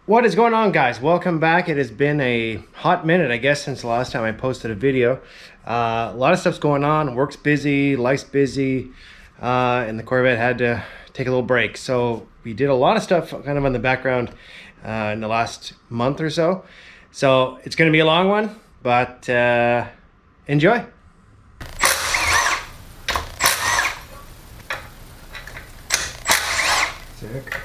What is going on, guys? Welcome back. It has been a hot minute, I guess, since the last time I posted a video. A lot of stuff's going on. Work's busy, life's busy, and the Corvette had to take a little break. So we did a lot of stuff kind of on the background in the last month or so. So it's going to be a long one, but enjoy. Sick.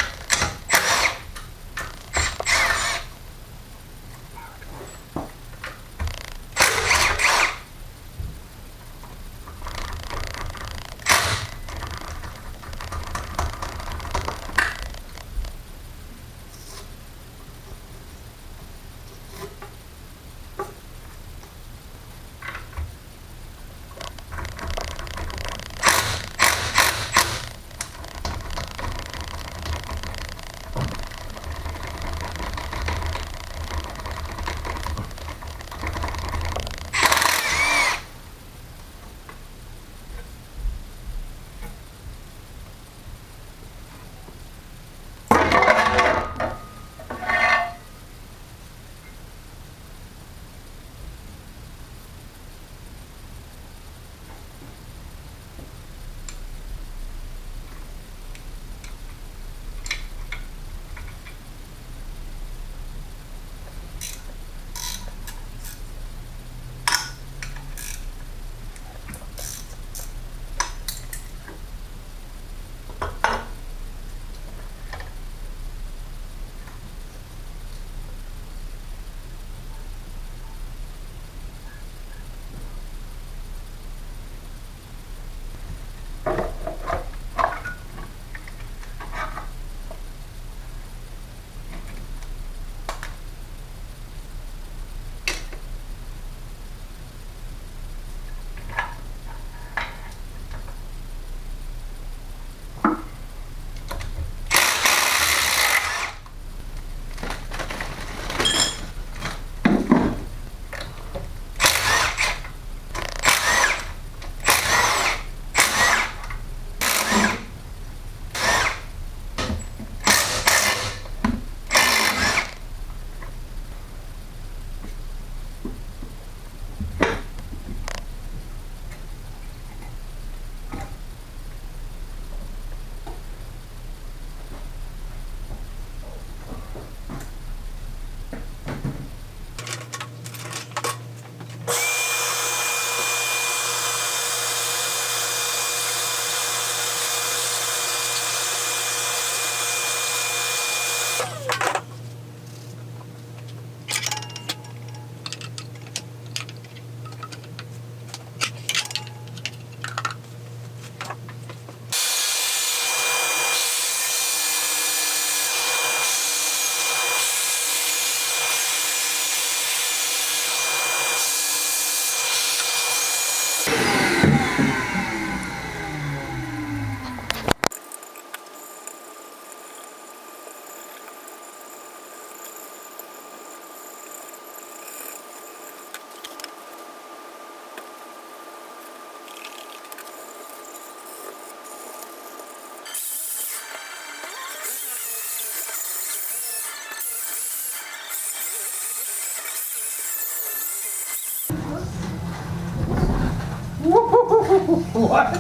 What?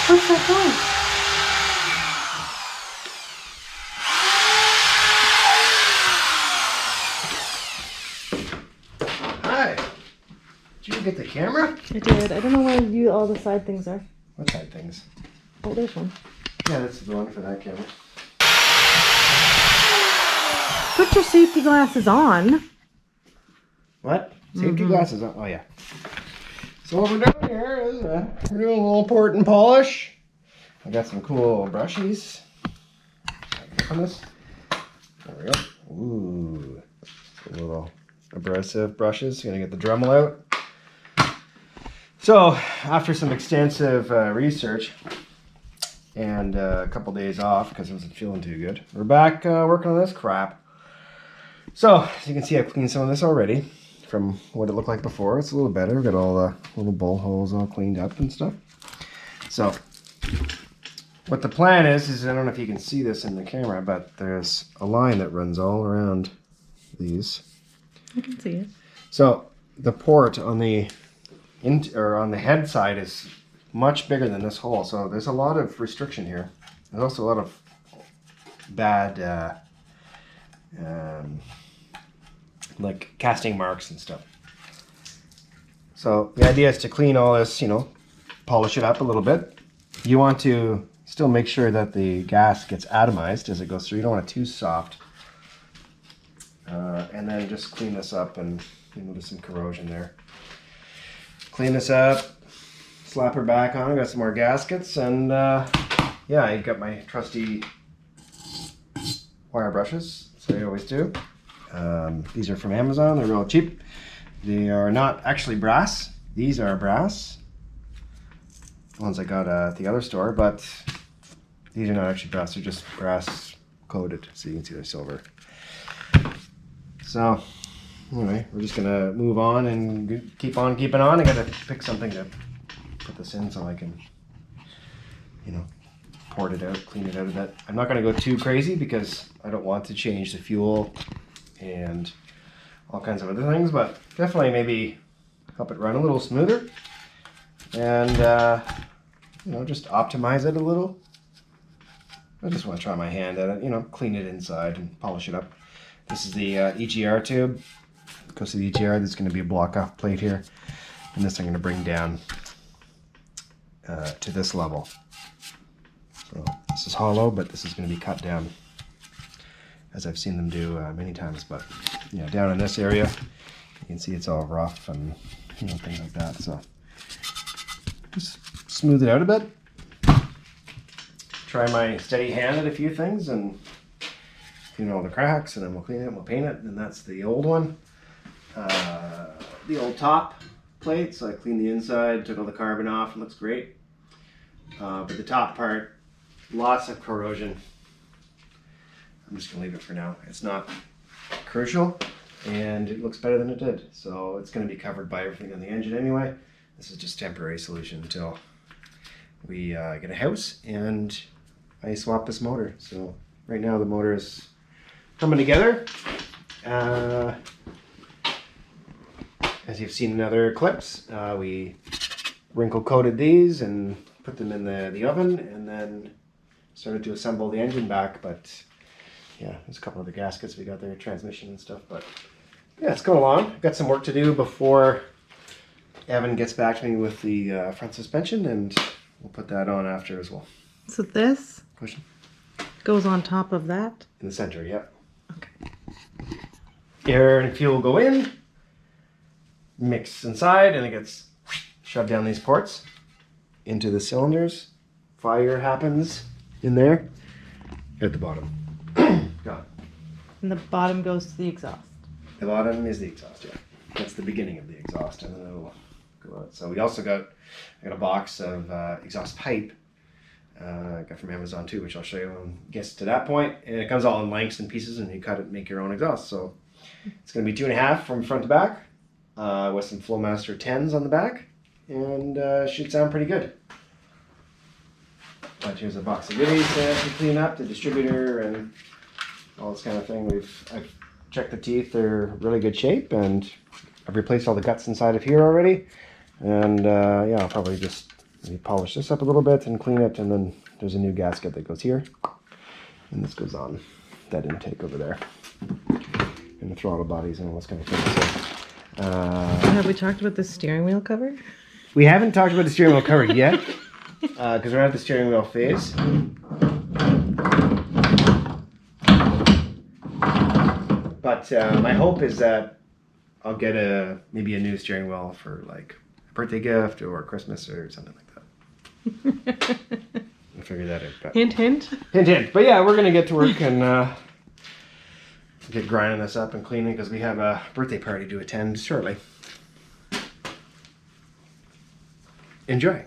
What's that doing? Hi. Did you get the camera? I did. I don't know where all the side things are. What side things? Oh, there's one. Yeah, that's the one for that camera. Put your safety glasses on. What? Safety glasses on? Oh, yeah. So what we're doing here is we're doing a little port and polish. I got some cool brushies. On this. There we go. Ooh. A little abrasive brushes. Gonna get the Dremel out. So after some extensive research and a couple days off because I wasn't feeling too good, we're back working on this crap. So as you can see, I've cleaned some of this already from what it looked like before. It's a little better. We've got all the little bowl holes all cleaned up and stuff. So what the plan is I don't know if you can see this in the camera, but there's a line that runs all around these. I can see it. So the port on the on the head side is much bigger than this hole, so there's a lot of restriction here. There's also a lot of bad like casting marks and stuff. So the idea is to clean all this, you know, polish it up a little bit. You want to still make sure that the gas gets atomized as it goes through. You don't want it too soft. And then just clean this up, and you know, there's some corrosion there. Clean this up, slap her back on. I got some more gaskets, and yeah, I got my trusty wire brushes, so I always do. These are from Amazon. They're real cheap. They are not actually brass. These are brass. The ones I got at the other store, but these are not actually brass. They're just brass coated, so you can see they're silver. So anyway, we're just gonna move on and keep on keeping on. I gotta pick something to put this in so I can, you know, port it out, clean it out a bit. I'm not gonna go too crazy because I don't want to change the fuel and all kinds of other things, but definitely maybe help it run a little smoother and you know, just optimize it a little. I just want to try my hand at it, you know, clean it inside and polish it up. This is the EGR tube. It goes to the EGR. There's going to be a block off plate here, and this I'm going to bring down to this level. So this is hollow, but this is going to be cut down, as I've seen them do many times. But yeah, down in this area, you can see it's all rough and, you know, things like that. So just smooth it out a bit. Try my steady hand at a few things and clean all the cracks, and then we'll clean it and we'll paint it. And that's the old one, the old top plate. So I cleaned the inside, took all the carbon off. It looks great, but the top part, lots of corrosion. I'm just gonna leave it for now. It's not crucial, and it looks better than it did. So it's gonna be covered by everything on the engine anyway. This is just a temporary solution until we get a house and I swap this motor. So right now the motor is coming together. As you've seen in other clips, we wrinkle coated these and put them in the oven, and then started to assemble the engine back. But yeah, there's a couple of the gaskets we got there, transmission and stuff. But yeah, it's going along. Got some work to do before Evan gets back to me with the front suspension, and we'll put that on after as well. So this Question? goes on top of that? In the center, yeah. Okay. Air and fuel go in, mix inside, and it gets shoved down these ports into the cylinders. Fire happens in there at the bottom. Gone. And the bottom goes to the exhaust. The bottom is the exhaust, yeah. That's the beginning of the exhaust, and then it'll go out. So we also got a box of exhaust pipe. I got from Amazon too, which I'll show you when it gets to that point. And it comes all in lengths and pieces, and you cut it and make your own exhaust. So it's going to be 2.5 from front to back, with some Flowmaster 10s on the back, and should sound pretty good. But here's a box of goodies to clean up, the distributor and all this kind of thing. I've checked the teeth; they're really good shape, and I've replaced all the guts inside of here already. And yeah, I'll probably just maybe polish this up a little bit and clean it, and then there's a new gasket that goes here, and this goes on that intake over there, and the throttle bodies and all this kind of thing. So, Have we talked about the steering wheel cover? we haven't talked about the steering wheel cover yet, because we're at the steering wheel phase. But my hope is that I'll get maybe a new steering wheel for like a birthday gift or Christmas or something like that. I'll figure that out. But Hint, hint. hint, hint. But yeah, we're gonna get to work and get grinding this up and cleaning, because we have a birthday party to attend shortly. Enjoy.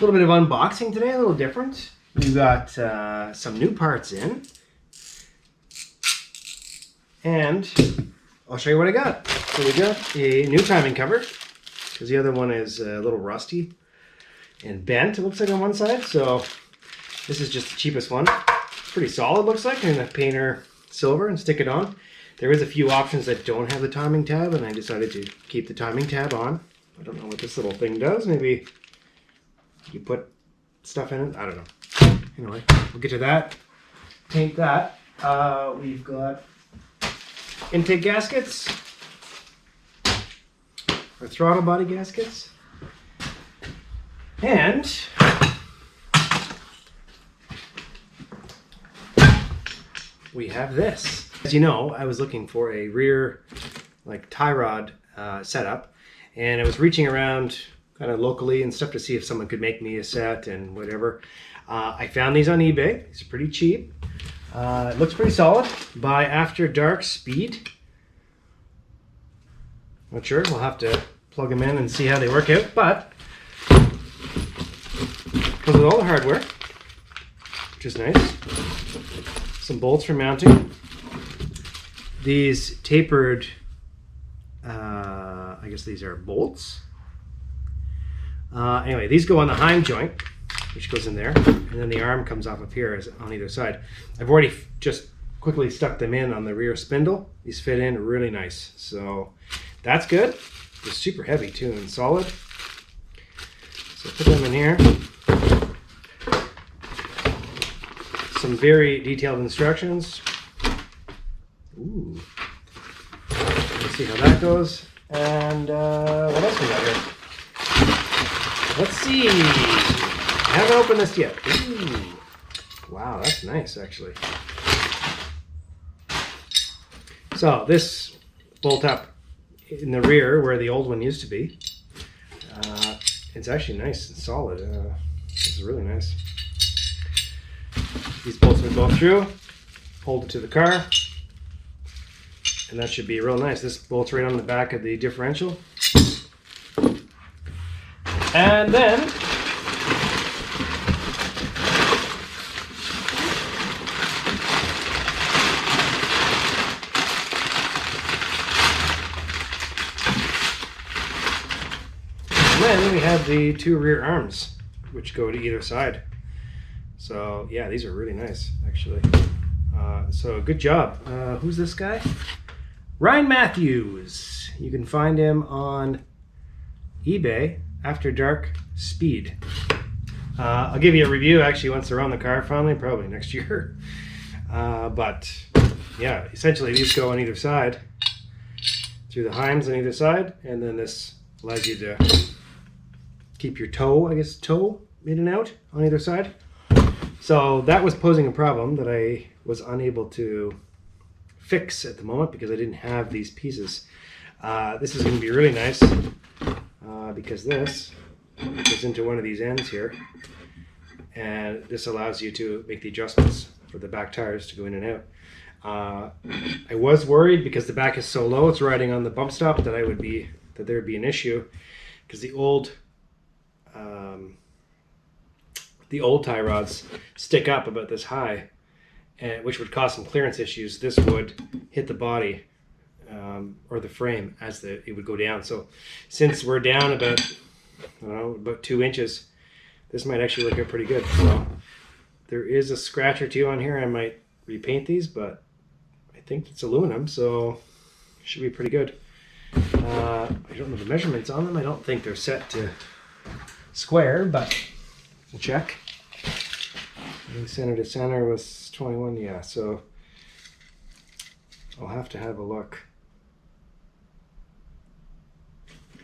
little bit of unboxing today, a little different. We've got some new parts in. And I'll show you what I got. So we got a new timing cover, because the other one is a little rusty and bent, it looks like, on one side. So this is just the cheapest one. Pretty solid, looks like. I'm going to paint her silver and stick it on. There is a few options that don't have the timing tab, and I decided to keep the timing tab on. I don't know what this little thing does. Maybe you put stuff in it. I don't know. Anyway, we'll get to that. Paint that. We've got intake gaskets, or throttle body gaskets, and we have this. As you know, I was looking for a rear tie rod setup, and I was reaching around kind of locally and stuff to see if someone could make me a set and whatever. I found these on eBay. These are pretty cheap. It looks pretty solid. By After Dark Speed. Not sure. We'll have to plug them in and see how they work out. But comes with all the hardware, which is nice. Some bolts for mounting. These tapered, I guess these are bolts. Anyway, these go on the Heim joint, which goes in there, and then the arm comes off of here on either side. I've already just quickly stuck them in on the rear spindle. These fit in really nice, so that's good. They're super heavy too and solid. So put them in here. Some very detailed instructions. Ooh. Let's see how that goes. And what else we got here? Let's see. I haven't opened this yet. Ooh. Wow, that's nice actually. So this bolt up in the rear where the old one used to be. It's actually nice and solid. This is really nice. These bolts would go through, hold it to the car, and that should be real nice. This bolts right on the back of the differential. And then we have the two rear arms, which go to either side. So yeah, these are really nice, actually. So good job. Who's this guy? Ryan Matthews. You can find him on eBay, After Dark Speed. I'll give you a review actually once they're on the car finally, probably next year. But yeah, essentially these go on either side, through the Heims on either side, and then this allows you to keep your toe in and out on either side. So that was posing a problem that I was unable to fix at the moment because I didn't have these pieces. This is going to be really nice because this goes into one of these ends here, and this allows you to make the adjustments for the back tires to go in and out. I was worried because the back is so low, it's riding on the bump stop, that there would be an issue because the old tie rods stick up about this high, which would cause some clearance issues. This would hit the body or the frame as it would go down. So since we're down about 2 inches, this might actually work out pretty good. So there is a scratch or two on here. I might repaint these, but I think it's aluminum, so it should be pretty good. I don't know the measurements on them. I don't think they're set to square, but we'll check. I think center to center was 21, yeah, so I'll have to have a look.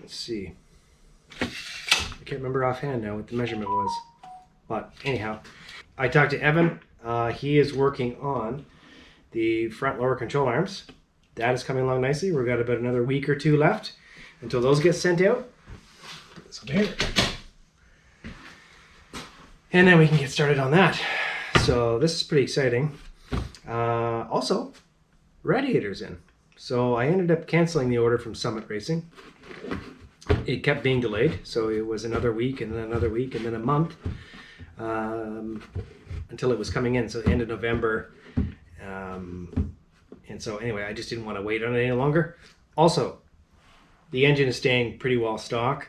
Let's see. I can't remember offhand now what the measurement was. But anyhow, I talked to Evan. He is working on the front lower control arms. That is coming along nicely. We've got about another week or two left until those get sent out. So there. And then we can get started on that. So this is pretty exciting. Also, radiators in. So I ended up canceling the order from Summit Racing. it kept being delayed. So it was another week and then another week and then a month until it was coming in. So the end of November. And so anyway, I just didn't want to wait on it any longer. Also, the engine is staying pretty well stock.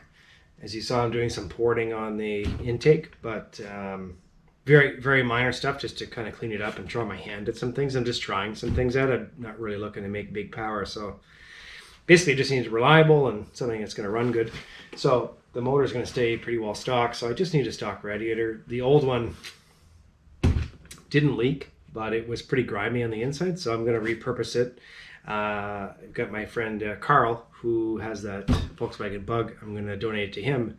As you saw, I'm doing some porting on the intake, but very, very minor stuff just to kind of clean it up and try my hand at some things. I'm just trying some things out. I'm not really looking to make big power. So basically, it just needs reliable and something that's going to run good. So the motor is going to stay pretty well stock. So I just need a stock radiator. The old one didn't leak, but it was pretty grimy on the inside. So I'm going to repurpose it. I've got my friend Carl, who has that Volkswagen Bug. I'm going to donate it to him,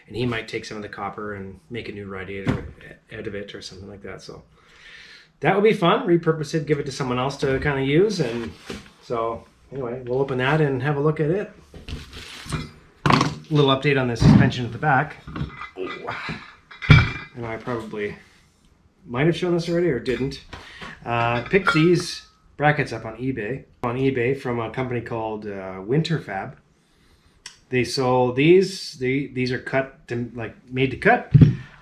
and he might take some of the copper and make a new radiator out of it or something like that. So that would be fun. Repurpose it, give it to someone else to kind of use. And so anyway, we'll open that and have a look at it. A little update on the suspension at the back. And I probably might have shown this already or didn't. Picked these brackets up on eBay from a company called Winterfab. They sold these. These are cut to, like, made to cut,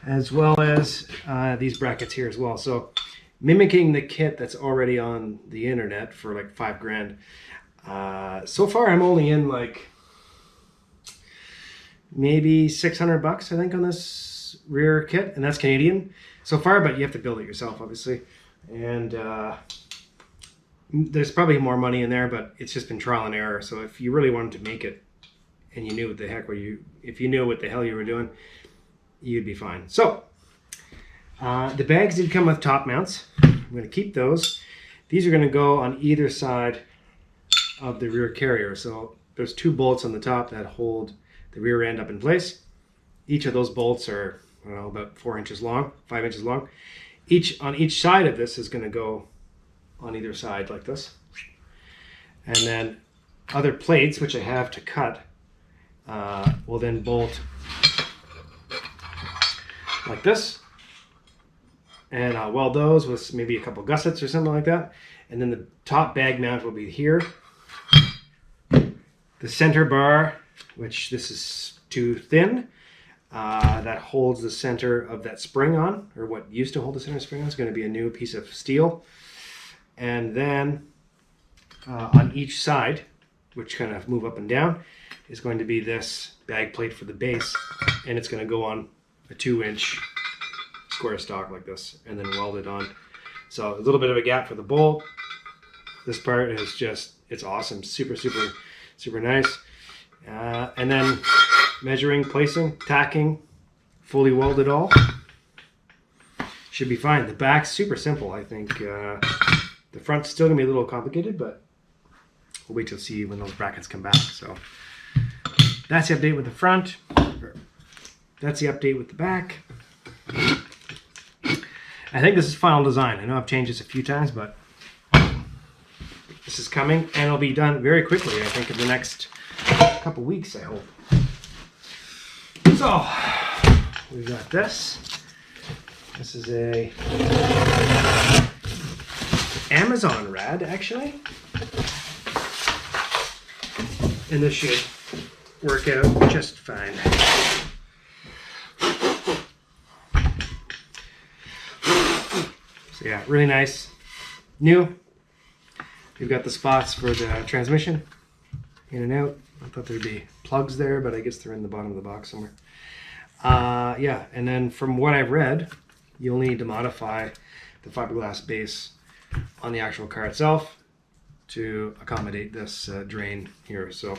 as well as these brackets here as well. So mimicking the kit that's already on the internet for like $5,000. So far I'm only in like maybe $600 I think on this rear kit, and that's Canadian so far, but you have to build it yourself obviously. And there's probably more money in there, but it's just been trial and error. So if you really wanted to make it and you knew what the heck if you knew what the hell you were doing, you'd be fine. So the bags did come with top mounts. I'm going to keep those. These are going to go on either side of the rear carrier. So there's 2 bolts on the top that hold the rear end up in place. Each of those bolts are, I don't know, about 4 inches long, 5 inches long. On each side of this is going to go on either side like this. And then other plates, which I have to cut, will then bolt like this. And I'll weld those with maybe a couple gussets or something like that. And then the top bag mount will be here. The center bar, which this is too thin, that holds the center of that spring on, or what used to hold the center spring on, is going to be a new piece of steel. And then on each side, which kind of move up and down, is going to be this bag plate for the base, and it's going to go on a 2-inch square stock like this, and then welded on. So a little bit of a gap for the bolt. This part is just, it's awesome, super, super, super nice. And then measuring, placing, tacking, fully welded all. Should be fine. The back's super simple, I think. The front's still gonna be a little complicated, but we'll wait till see when those brackets come back. So that's the update with the front. That's the update with the back. I think this is final design. I know I've changed this a few times, but this is coming, and it'll be done very quickly, I think, in the next couple weeks, I hope. So we've got this. This is a Amazon rad, actually. And this should work out just fine. So yeah, really nice. New. We've got the spots for the transmission, in and out. I thought there'd be plugs there, but I guess they're in the bottom of the box somewhere. Yeah, and then from what I've read, you'll need to modify the fiberglass base on the actual car itself to accommodate this drain here. So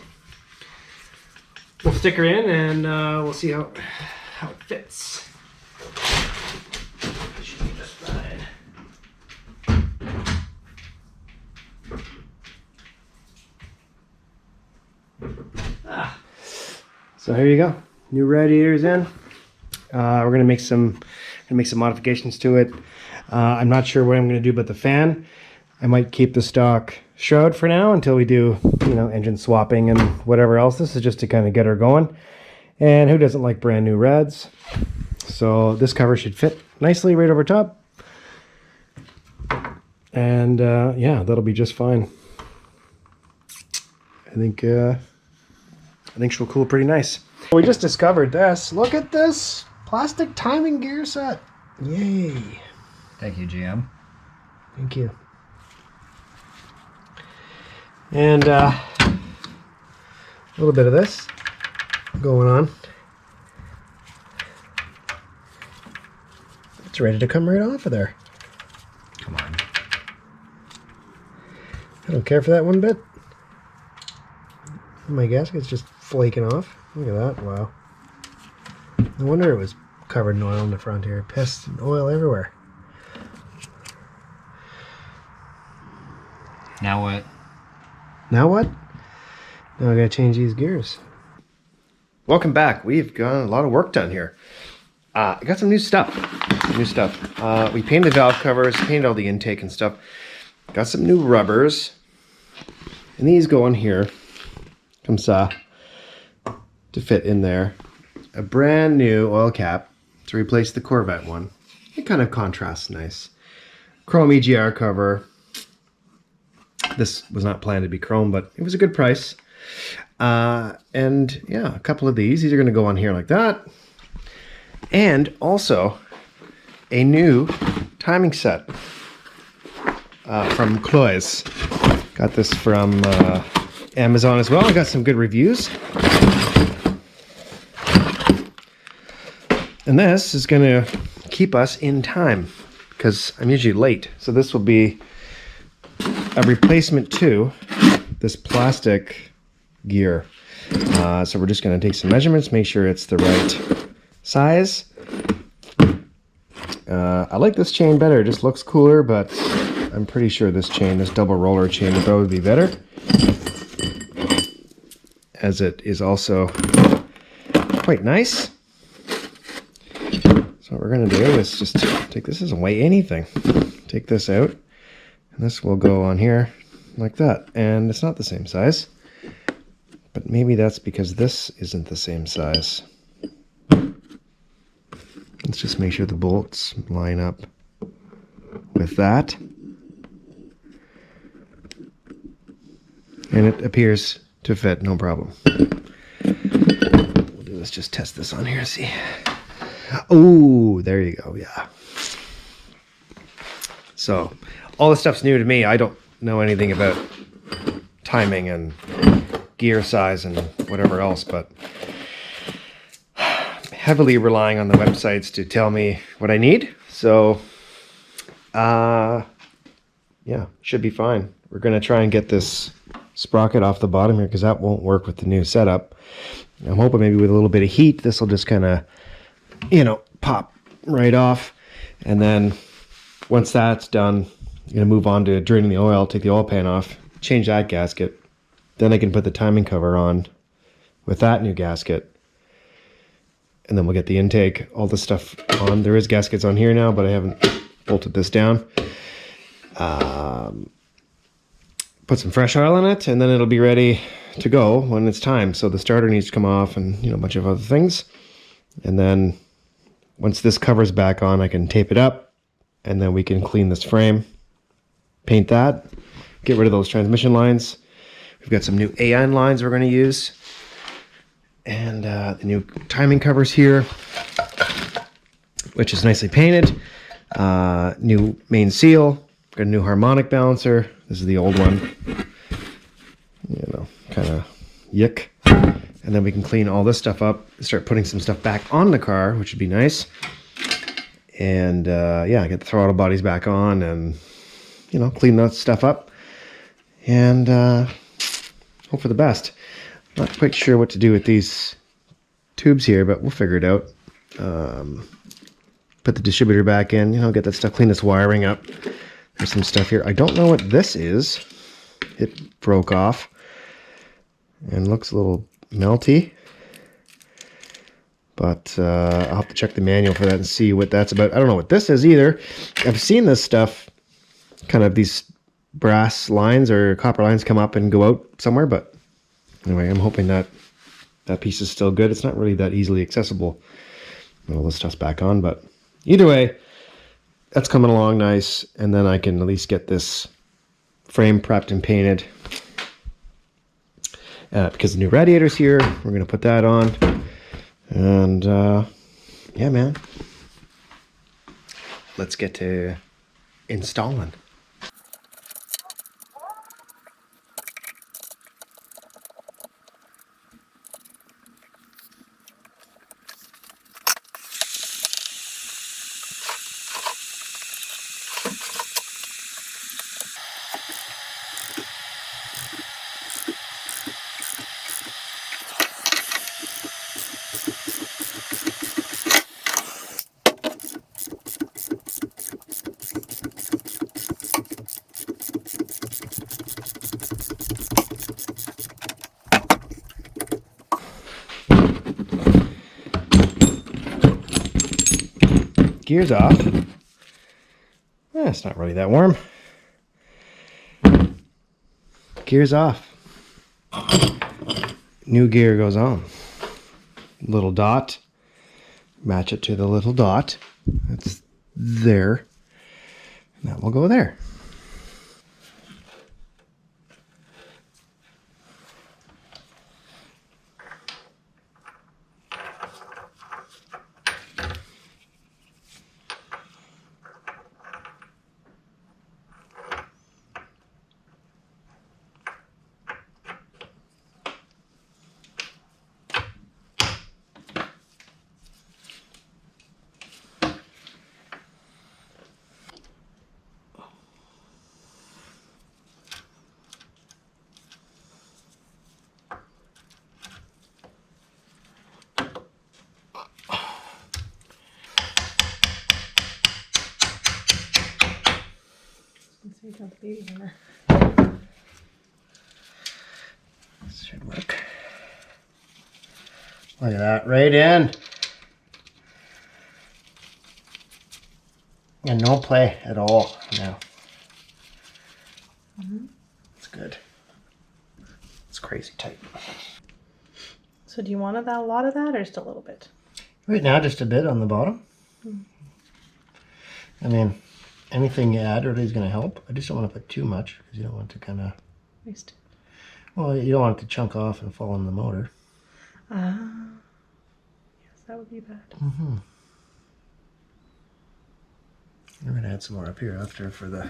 we'll stick her in, and we'll see how it fits. It should be just fine. So here you go. New radiators in. We're gonna make some modifications to it. I'm not sure what I'm gonna do about the fan. I might keep the stock shroud for now until we do, engine swapping and whatever else. This is just to kind of get her going. And who doesn't like brand new rads? So this cover should fit nicely right over top. And yeah, that'll be just fine. I think she'll cool pretty nice. We just discovered this. Look at this plastic timing gear set. Yay. Thank you, GM. Thank you. And a little bit of this going on. It's ready to come right off of there. Come on. I don't care for that one bit. My gasket's just flaking off. Look at that. Wow. No wonder it was covered in oil in the front here. Piss and oil everywhere. Now what? Now what? Now I gotta change these gears. Welcome back. We've got a lot of work done here. I got some new stuff. We painted valve covers, painted all the intake and stuff. Got some new rubbers. And these go on here. Comes to fit in there. A brand new oil cap to replace the Corvette one. It kind of contrasts nice. Chrome EGR cover. This was not planned to be chrome, but it was a good price. And yeah, a couple of these. These are going to go on here like that. And also a new timing set from Cloys. Got this from Amazon as well. I got some good reviews. And this is going to keep us in time because I'm usually late. So this will be a replacement to this plastic gear. So we're just going to take some measurements, make sure it's the right size. I like this chain better. It just looks cooler, but I'm pretty sure this double roller chain would probably be better, as it is also quite nice. So what we're going to do is just take this, doesn't weigh anything. Take this out, and this will go on here like that. And it's not the same size, but maybe that's because this isn't the same size. Let's just make sure the bolts line up with that. And it appears to fit, no problem. We'll do this, just test this on here and see. Oh, there you go, yeah. So, all this stuff's new to me. I don't know anything about timing and gear size and whatever else, but heavily relying on the websites to tell me what I need. So, yeah, should be fine. We're going to try and get this sprocket off the bottom here because that won't work with the new setup. I'm hoping maybe with a little bit of heat, this will just kind of, pop right off. And then once that's done, I'm going to move on to draining the oil, take the oil pan off, change that gasket. Then I can put the timing cover on with that new gasket. And then we'll get the intake, all the stuff on. There is gaskets on here now, but I haven't bolted this down. Put some fresh oil in it, and then it'll be ready to go when it's time. So the starter needs to come off and, a bunch of other things. And then once this cover's back on, I can tape it up, and then we can clean this frame, paint that, get rid of those transmission lines. We've got some new AN lines we're going to use. And the new timing covers here, which is nicely painted. New main seal. Got a new harmonic balancer. This is the old one. Kind of yick. And then we can clean all this stuff up, start putting some stuff back on the car, which would be nice. And yeah, get the throttle bodies back on and, clean that stuff up. And hope for the best. Not quite sure what to do with these tubes here, but we'll figure it out. Put the distributor back in, get that stuff, clean this wiring up. There's some stuff here. I don't know what this is. It broke off and looks a little melty. But I'll have to check the manual for that and see what that's about. I don't know what this is either. I've seen this stuff, kind of these brass lines or copper lines come up and go out somewhere, but anyway, I'm hoping that that piece is still good. It's not really that easily accessible when all this stuff's back on, but either way, that's coming along nice. And then I can at least get this frame prepped and painted. Because the new radiator's here, we're going to put that on. And yeah, man. Let's get to installing. Gears off. It's not really that warm. Gears off. New gear goes on. Little dot. Match it to the little dot. That's there. And that will go there. This should work. Look at that, right in. And no play at all now. It's good. It's crazy tight. So do you want a lot of that or just a little bit? Right now, just a bit on the bottom. I mean, anything you add really is going to help. I just don't want to put too much because you don't want to kind of... Waste. Well, you don't want it to chunk off and fall in the motor. Yes, that would be bad. We're going to add some more up here after for the...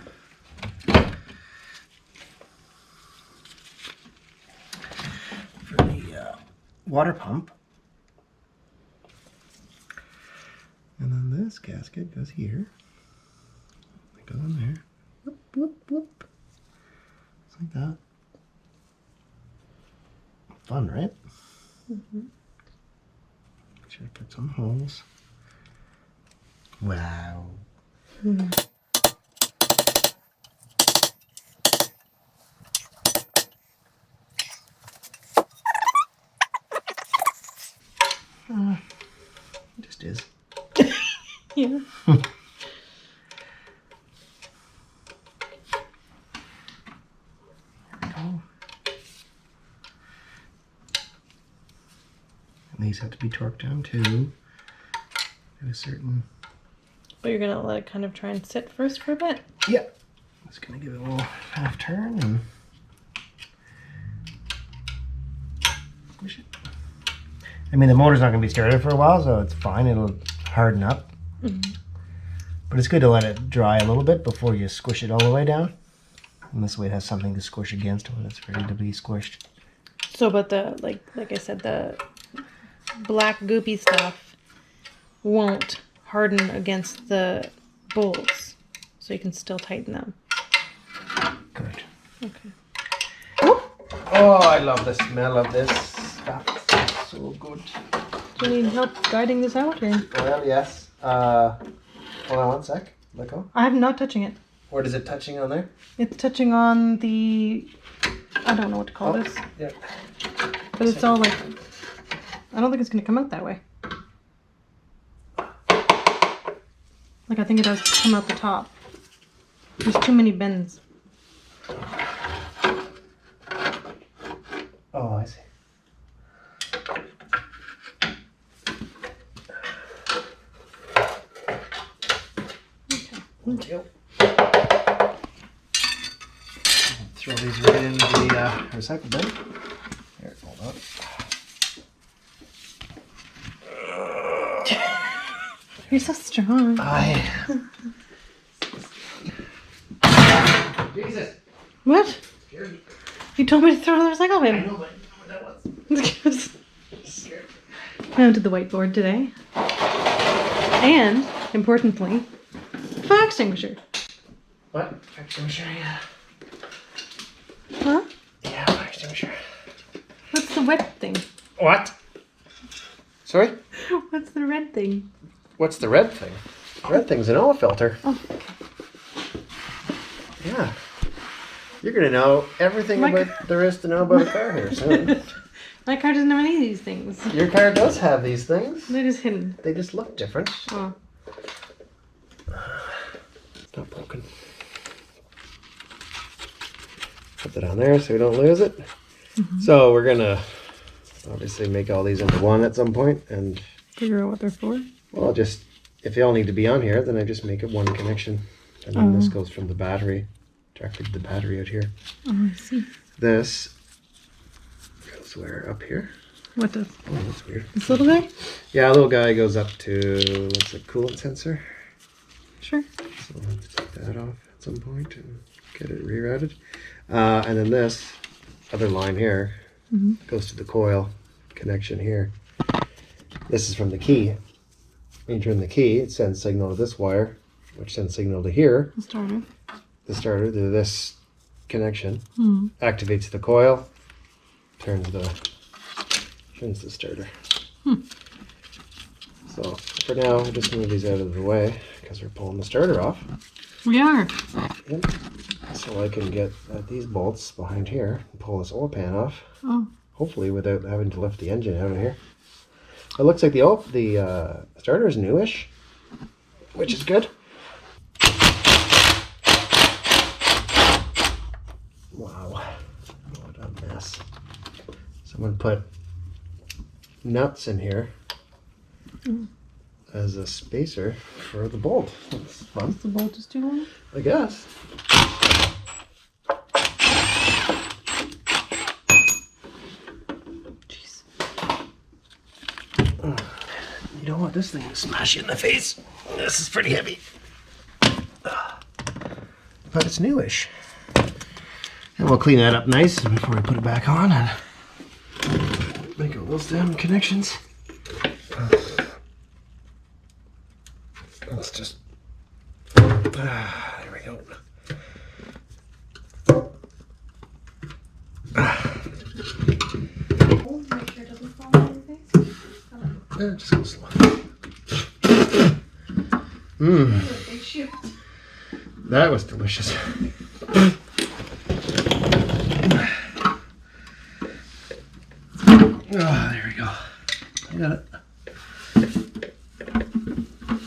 water pump. And then this gasket goes here. It goes in there. Whoop, whoop, whoop. Just like that. Fun, right? Should put some holes. Wow. It just is. Yeah. And these have to be torqued down too. To a certain... But you're gonna let it kind of try and sit first for a bit? Yeah. Just gonna give it a little half turn and squish it. I mean, the motor's not gonna be started for a while, so it's fine. It'll harden up. But it's good to let it dry a little bit before you squish it all the way down. And this way it has something to squish against when it's ready to be squished. So, but the, like I said, the black goopy stuff won't harden against the bolts, so you can still tighten them. Good. Okay. Oh, I love the smell of this stuff. It's so good. Do you need help guiding this out? Or? Well, yes. Hold on one sec. Let go. I'm not touching it. What is it touching on there? It's touching on the, I don't know what to call this, Yeah. but it's all like, I don't think it's going to come out that way. Like, I think it has to come out the top. There's too many bends. Oh, I see. Thank you. Throw these right into the recycle bin. Here, hold on. You're so strong. Jesus. What? You told me to throw the recycle bin. I know, but I know what that was. I went to the whiteboard today. And, importantly, fire extinguisher. What? Fire extinguisher, yeah. Huh? Yeah, fire extinguisher. What's the wet thing? What? Sorry? What's the red thing? What's the red thing? The red thing's an oil filter. Oh, Yeah. You're going to know everything about there is to know about a car here soon. my car doesn't have any of these things. Your car does have these things. They're just hidden. They just look different. Oh. It's not broken. Put that on there so we don't lose it. Mm-hmm. So we're going to obviously make all these into one at some point, and Figure out what they're for. well, just if they all need to be on here, then I just make it one connection, and then this goes from the battery directly to the battery out here. Oh, I see. This goes where up here. What does? Oh, that's weird. This little guy? Yeah, a little guy goes up to what's a coolant sensor. Sure. So I'll have to take that off at some point and get it rerouted. And then this other line here goes to the coil connection here. This is from the key. When you turn the key, it sends signal to this wire, which sends signal to here. The starter. The starter to this connection. Activates the coil, turns the starter. So for now, we'll just move these out of the way because we're pulling the starter off. We are. Yep. So I can get at these bolts behind here and pull this oil pan off. Oh. Hopefully without having to lift the engine out of here. It looks like the starter is newish, which is good. Wow, what a mess. Someone put nuts in here as a spacer for the bolt. That's fun, The bolt is too long? I guess. Jeez. You don't want this thing to smash you in the face. This is pretty heavy. But it's newish. And we'll clean that up nice before we put it back on and make all those damn connections. Let's just... there we go. Make sure it doesn't fall on your face. Yeah, just go slow. Big shoot. That was delicious. Oh, there we go. I got it.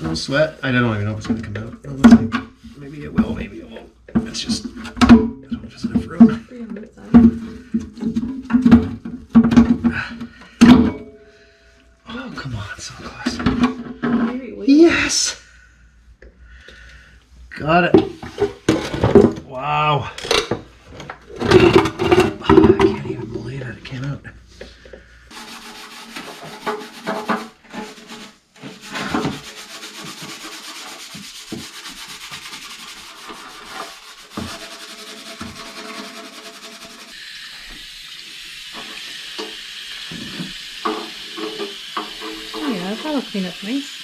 No sweat. I don't even know if it's going to come out. It looks like maybe it will, maybe it won't. It's just, I don't know if there's enough room. Oh, come on, so close. Yes! Got it. Wow. I can't even believe it. It came out. Oh yeah, that'll clean up nice.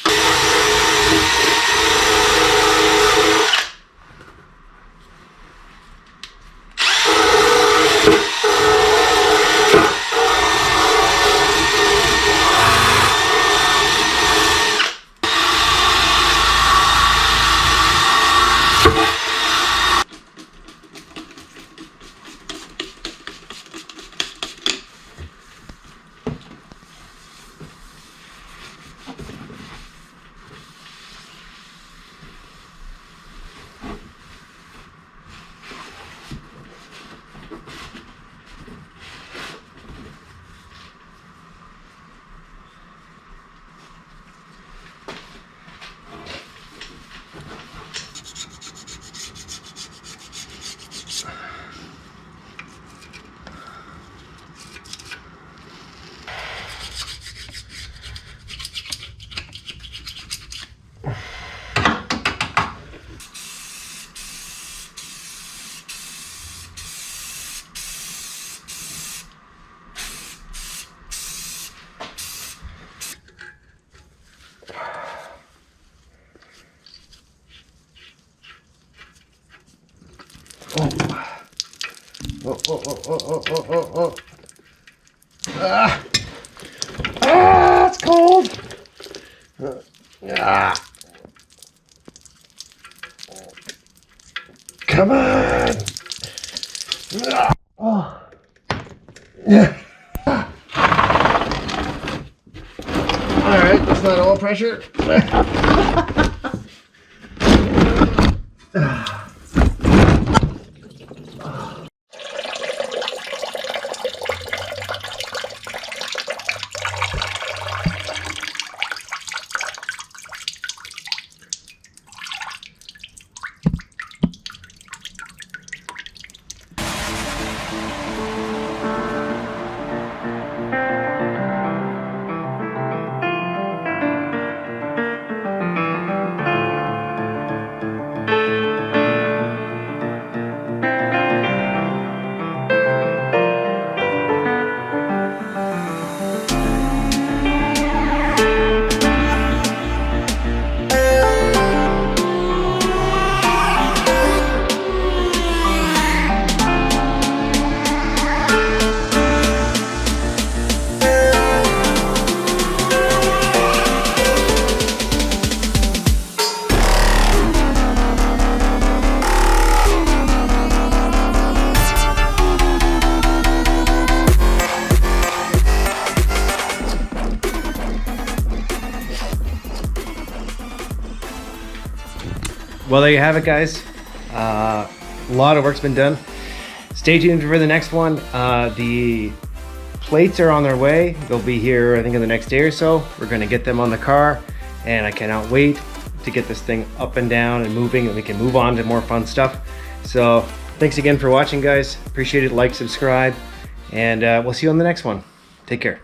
Oh. Oh, oh, oh, oh, oh, oh, oh, oh. Ah. Ah, it's cold. Ah. Come on. Ah. Oh. Yeah. All right, that's not all pressure. Well, there you have it, guys. A lot of work's been done. Stay tuned for the next one. The plates are on their way. They'll be here, I think, in the next day or so. We're gonna get them on the car, and I cannot wait to get this thing up and down and moving, and we can move on to more fun stuff. So thanks again for watching, guys. Appreciate it. Like, subscribe, and we'll see you on the next one. Take care.